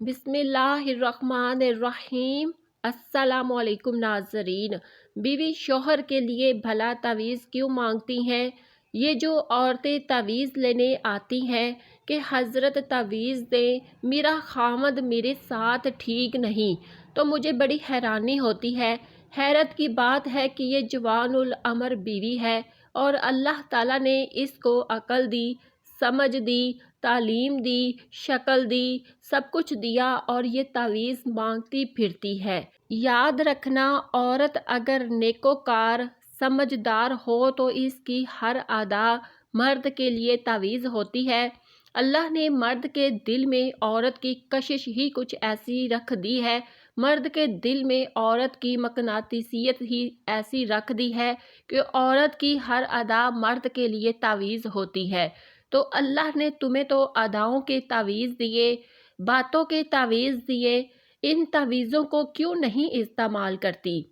بسم اللہ الرحمن الرحیم۔ السلام علیکم ناظرین۔ بیوی شوہر کے لیے بھلا تعویذ کیوں مانگتی ہیں؟ یہ جو عورتیں تعویذ لینے آتی ہیں کہ حضرت تعویذ دیں، میرا خامد میرے ساتھ ٹھیک نہیں، تو مجھے بڑی حیرانی ہوتی ہے۔ حیرت کی بات ہے کہ یہ جوان العمر بیوی ہے اور اللہ تعالیٰ نے اس کو عقل دی، سمجھ دی، تعلیم دی، شکل دی، سب کچھ دیا اور یہ تعویذ مانگتی پھرتی ہے۔ یاد رکھنا، عورت اگر نیکوکار سمجھدار ہو تو اس کی ہر ادا مرد کے لیے تعویذ ہوتی ہے۔ اللہ نے مرد کے دل میں عورت کی کشش ہی کچھ ایسی رکھ دی ہے، مرد کے دل میں عورت کی مقناطیسیت ہی ایسی رکھ دی ہے کہ عورت کی ہر ادا مرد کے لیے تعویذ ہوتی ہے۔ تو اللہ نے تمہیں تو اداؤں کے تعویذ دیے، باتوں کے تعویذ دیے، ان تعویذوں کو کیوں نہیں استعمال کرتی؟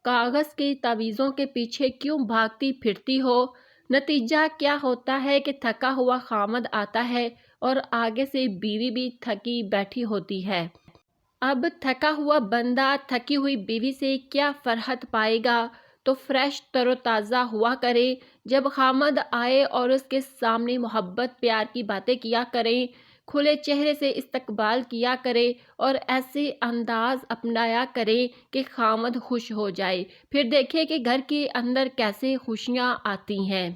کاغذ کی تعویذوں کے پیچھے کیوں بھاگتی پھرتی ہو؟ نتیجہ کیا ہوتا ہے کہ تھکا ہوا خامد آتا ہے اور آگے سے بیوی بھی تھکی بیٹھی ہوتی ہے۔ اب تھکا ہوا بندہ تھکی ہوئی بیوی سے کیا فرحت پائے گا؟ تو فریش تر و تازہ ہوا کرے، جب خامد آئے اور اس کے سامنے محبت پیار کی باتیں کیا کریں، کھلے چہرے سے استقبال کیا کرے اور ایسے انداز اپنایا کرے کہ خامد خوش ہو جائے، پھر دیکھے کہ گھر کے اندر کیسے خوشیاں آتی ہیں۔